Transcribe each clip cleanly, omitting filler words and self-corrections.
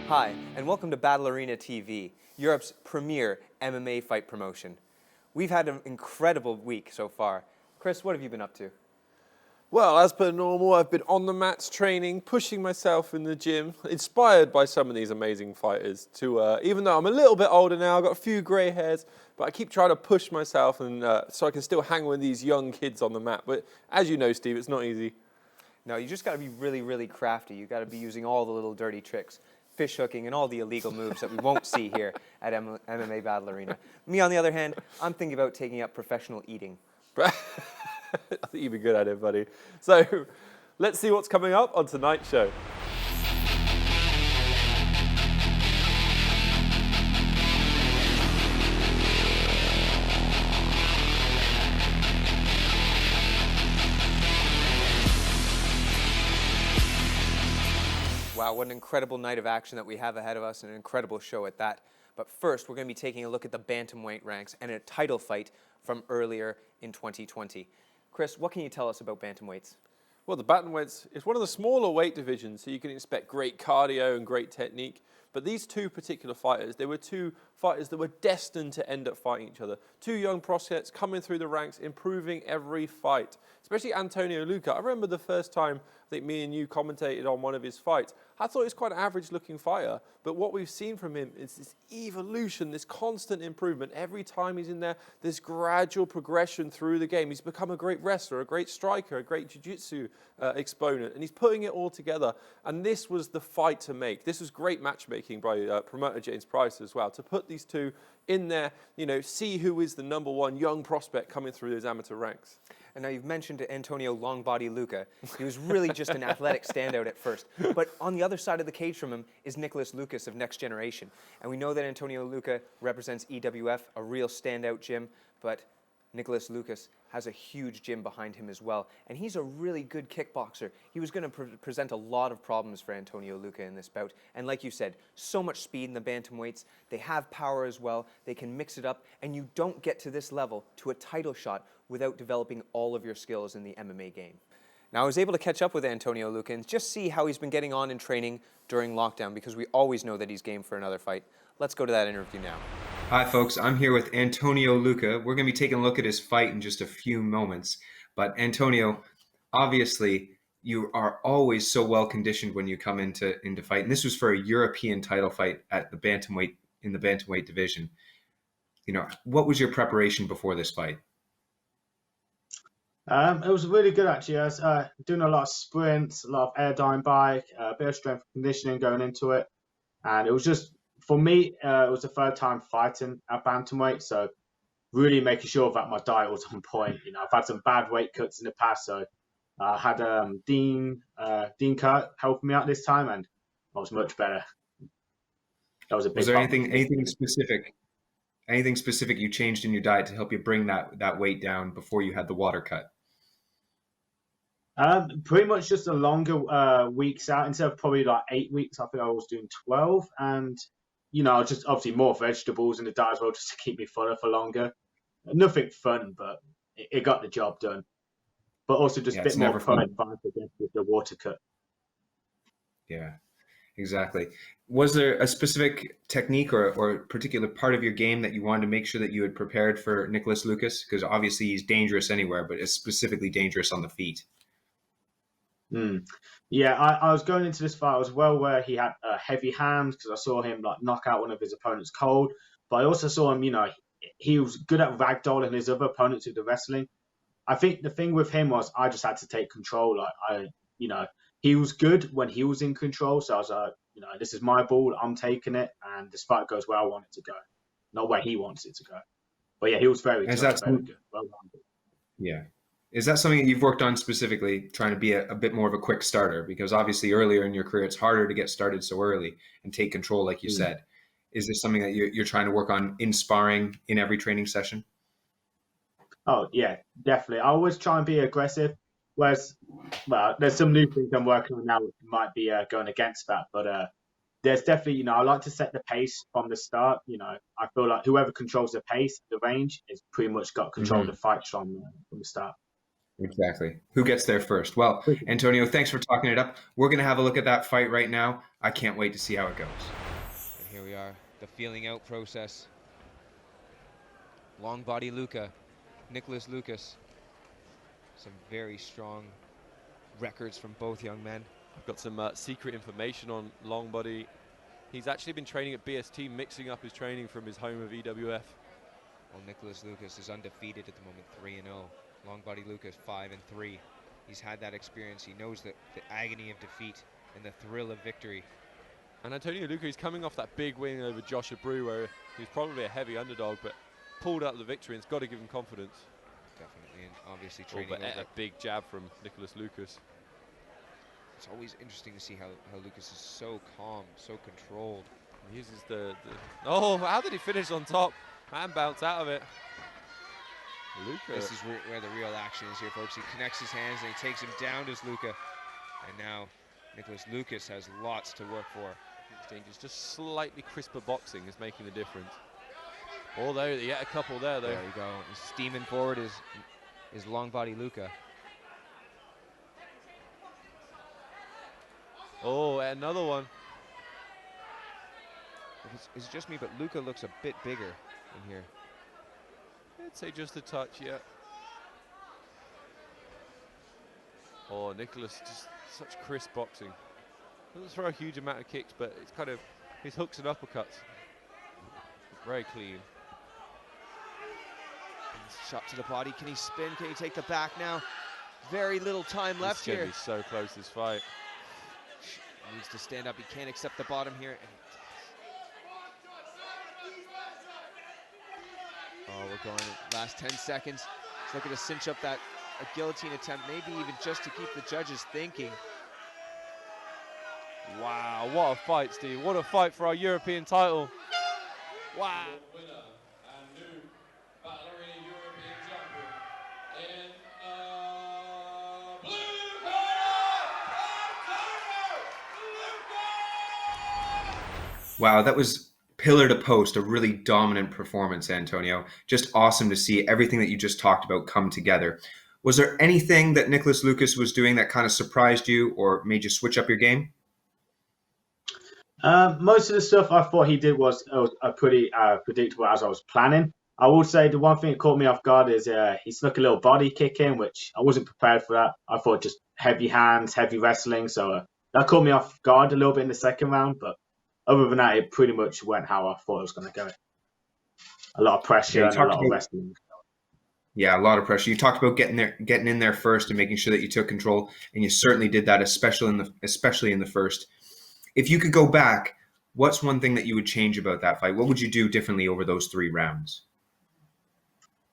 Hi, and welcome to Battle Arena TV, Europe's premier MMA fight promotion. We've had an incredible week so far. Chris, what have you been up to? Well, as per normal, I've been on the mats training, pushing myself in the gym, inspired by some of these amazing fighters to, even though I'm a little bit older now, I've got a few grey hairs, but I keep trying to push myself and so I can still hang with these young kids on the mat. But as you know, Steve, it's not easy. No, you just got to be really, really crafty. You got to be using all the little dirty tricks, fish hooking, and all the illegal moves that we won't see here at MMA Battle Arena. Me, on the other hand, I'm thinking about taking up professional eating. I think you'd be good at it, buddy. So let's see what's coming up on tonight's show. Wow, what an incredible night of action that we have ahead of us, and an incredible show at that. But first, we're going to be taking a look at the bantamweight ranks and a title fight from earlier in 2020. Chris, what can you tell us about bantamweights? Well, the bantamweights is one of the smaller weight divisions, so you can expect great cardio and great technique. But these two particular fighters, they were two fighters that were destined to end up fighting each other. Two young prospects coming through the ranks, improving every fight. Especially Antonio Luca. I remember the first time I think me and you commentated on one of his fights. I thought he was quite an average-looking fighter, but what we've seen from him is this evolution, this constant improvement. Every time he's in there, this gradual progression through the game. He's become a great wrestler, a great striker, a great jiu-jitsu exponent, and he's putting it all together. And this was the fight to make. This was great matchmaking by promoter James Price as well, to put these two in there, you know, see who is the number one young prospect coming through those amateur ranks. And now you've mentioned Antonio Longbody Luca. He was really just an athletic standout at first. But on the other side of the cage from him is Nicholas Lucas of Next Generation. And we know that Antonio Luca represents EWF, a real standout gym, but Nicholas Lucas has a huge gym behind him as well. And he's a really good kickboxer. He was going to present a lot of problems for Antonio Luca in this bout. And like you said, so much speed in the bantamweights. They have power as well. They can mix it up. And you don't get to this level, to a title shot, without developing all of your skills in the MMA game. Now, I was able to catch up with Antonio Luca and just see how he's been getting on in training during lockdown, because we always know that he's game for another fight. Let's go to that interview now. Hi, folks. I'm here with Antonio Luca. We're going to be taking a look at his fight in just a few moments. But Antonio, obviously, you are always so well conditioned when you come into fight. And this was for a European title fight at the bantamweight, in the bantamweight division. You know, what was your preparation before this fight? It was really good, actually. I was doing a lot of sprints, a lot of air-dying bike, a bit of strength and conditioning going into it. And it was just, for me, it was the third time fighting at bantamweight, so really making sure that my diet was on point. You know, I've had some bad weight cuts in the past, so I had Dean Kurt helping me out this time, and I was much better. That was a big. Was there anything specific you changed in your diet to help you bring that weight down before you had the water cut? Pretty much just a longer weeks out. Instead of probably like 8 weeks, I think I was doing 12, and you know, just obviously more vegetables in the diet as well, just to keep me fuller for longer. Nothing fun, but it got the job done. But also just a bit more pride with the water cut. Yeah, exactly. Was there a specific technique or particular part of your game that you wanted to make sure that you had prepared for Nicholas Lucas? Because obviously he's dangerous anywhere, but is specifically dangerous on the feet. Yeah, I was going into this fight, I was well aware he had heavy hands, because I saw him like knock out one of his opponents cold. But I also saw him, you know, he was good at ragdolling his other opponents with the wrestling. I think the thing with him was I just had to take control. You know, he was good when he was in control. So I was like, you know, this is my ball, I'm taking it, and this fight goes where I want it to go, not where he wants it to go. But yeah, he was very good. Well-rounded. Yeah. Is that something that you've worked on specifically, trying to be a bit more of a quick starter? Because obviously earlier in your career, it's harder to get started so early and take control, like you said. Is this something that you're trying to work on in sparring in every training session? Oh, yeah, definitely. I always try and be aggressive. Whereas, well, there's some new things I'm working on now that might be going against that. But there's definitely, you know, I like to set the pace from the start. You know, I feel like whoever controls the pace, the range, has pretty much got control of the fight from the start. Exactly. Who gets there first? Well, Antonio, thanks for talking it up. We're going to have a look at that fight right now. I can't wait to see how it goes. And here we are, the feeling out process. Long body Luka, Nicholas Lucas. Some very strong records from both young men. I've got some secret information on Longbody. He's actually been training at BST, mixing up his training from his home of EWF. Well, Nicholas Lucas is undefeated at the moment, 3-0. Longbody Lucas, 5-3. He's had that experience. He knows the agony of defeat and the thrill of victory. And Antonio Luca is coming off that big win over Josh Abreu, where he's probably a heavy underdog, but pulled out the victory, and it's got to give him confidence. Definitely, and obviously training But over. a big jab from Nicholas Lucas. It's always interesting to see how Lucas is so calm, so controlled. He uses oh, how did he finish on top? And bounce out of it. Luca. This is where the real action is here, folks. He connects his hands and he takes him down, does Luca. And now Nicholas Lucas has lots to work for. It's dangerous. Just slightly crisper boxing is making the difference. Although, yet a couple there, though. There you go. And steaming forward is long body Luca. Oh, another one. It's just me, but Luca looks a bit bigger in here. I'd say just a touch, yeah. Oh, Nicholas, just such crisp boxing. Doesn't throw a huge amount of kicks, but it's kind of his hooks and uppercuts. Very clean. Shot to the body. Can he spin? Can he take the back now? Very little time left here. here. He's so close, this fight. Needs to stand up. He can't accept the bottom here. Oh, we're going last 10 seconds. He's looking to cinch up a guillotine attempt, maybe even just to keep the judges thinking. Wow, what a fight, Steve. What a fight for our European title. Wow. Winner and new Battle Arena European champion in blue corner, Wow, that was pillar to post, a really dominant performance, Antonio. Just awesome to see everything that you just talked about come together. Was there anything that Nicholas Lucas was doing that kind of surprised you or made you switch up your game? Most of the stuff I thought he did was pretty predictable as I was planning. I would say the one thing that caught me off guard is he snuck a little body kick in, which I wasn't prepared for that. I thought just heavy hands, heavy wrestling. So that caught me off guard a little bit in the second round. But other than that, it pretty much went how I thought it was going to go. A lot of pressure and a lot of wrestling. Yeah, a lot of pressure. You talked about getting in there first and making sure that you took control, and you certainly did that, especially in the first. If you could go back, what's one thing that you would change about that fight? What would you do differently over those 3 rounds?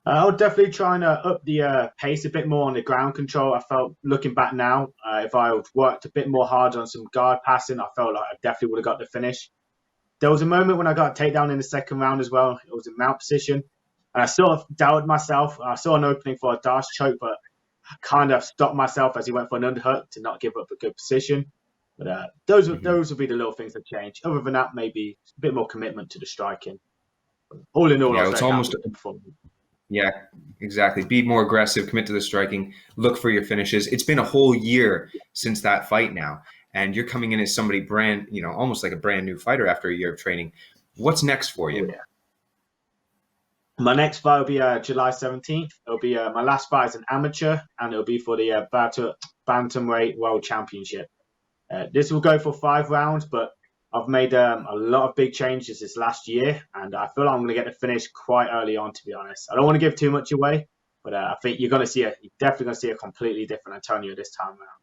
I would definitely try and up the pace a bit more on the ground control. I felt, looking back now, if I worked a bit more hard on some guard passing, I felt like I definitely would have got the finish. There was a moment when I got a takedown in the second round as well. It was in mount position. And I sort of doubted myself. I saw an opening for a dash choke, but I kind of stopped myself as he went for an underhook to not give up a good position. But those would be the little things that change. Other than that, maybe a bit more commitment to the striking. All in all, Yeah, it's almost. Yeah, exactly. Be more aggressive, commit to the striking, look for your finishes. It's been a whole year since that fight now, and you're coming in as somebody almost like a brand new fighter after a year of training. What's next for you? Oh, yeah. My next fight will be July 17th. It'll be my last fight as an amateur, and it'll be for the Bantamweight World Championship. This will go for 5 rounds, but I've made a lot of big changes this last year, and I feel like I'm going to get the finish quite early on, to be honest. I don't want to give too much away, but I think you're definitely going to see a completely different Antonio this time around.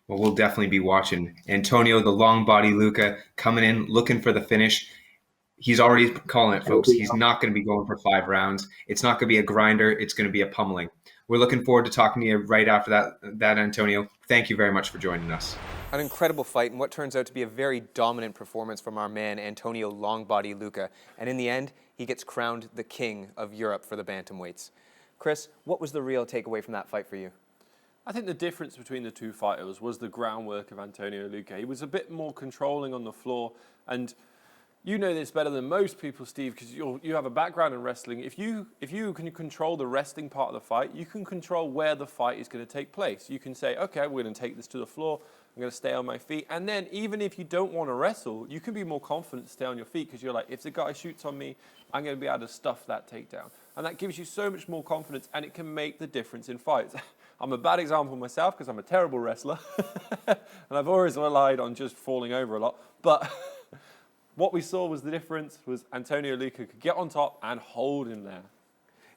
Well, we'll definitely be watching. Antonio, the long body Luca, coming in, looking for the finish. He's already calling it, folks. He's not going to be going for 5 rounds. It's not going to be a grinder. It's going to be a pummeling. We're looking forward to talking to you right after that, Antonio. Thank you very much for joining us. An incredible fight and what turns out to be a very dominant performance from our man, Antonio Longbody Luca. And in the end, he gets crowned the king of Europe for the bantamweights. Chris, what was the real takeaway from that fight for you? I think the difference between the two fighters was the groundwork of Antonio Luca. He was a bit more controlling on the floor, and You know this better than most people, Steve, because you have a background in wrestling. If you can control the wrestling part of the fight, you can control where the fight is going to take place. You can say, okay, we're going to take this to the floor. I'm going to stay on my feet. And then even if you don't want to wrestle, you can be more confident to stay on your feet because you're like, if the guy shoots on me, I'm going to be able to stuff that takedown. And that gives you so much more confidence, and it can make the difference in fights. I'm a bad example myself because I'm a terrible wrestler. And I've always relied on just falling over a lot. But what we saw was the difference was Antonio Luca could get on top and hold him there.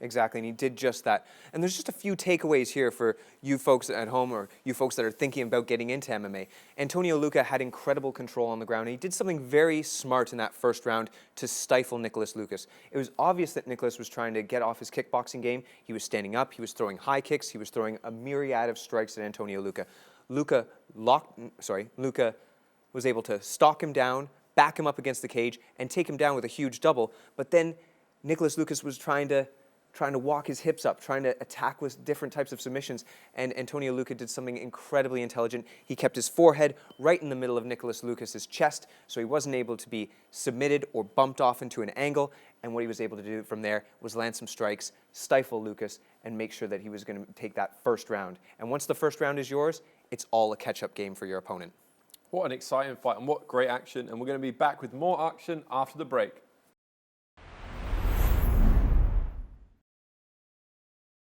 Exactly, and he did just that. And there's just a few takeaways here for you folks at home or you folks that are thinking about getting into MMA. Antonio Luca had incredible control on the ground, and he did something very smart in that first round to stifle Nicholas Lucas. It was obvious that Nicholas was trying to get off his kickboxing game. He was standing up, he was throwing high kicks, he was throwing a myriad of strikes at Antonio Luca. Luca was able to stalk him down, back him up against the cage, and take him down with a huge double. But then Nicholas Lucas was trying to walk his hips up, trying to attack with different types of submissions. And Antonio Luca did something incredibly intelligent. He kept his forehead right in the middle of Nicholas Lucas's chest, so he wasn't able to be submitted or bumped off into an angle. And what he was able to do from there was land some strikes, stifle Lucas, and make sure that he was going to take that first round. And once the first round is yours, it's all a catch-up game for your opponent. What an exciting fight and what great action. And we're going to be back with more action after the break.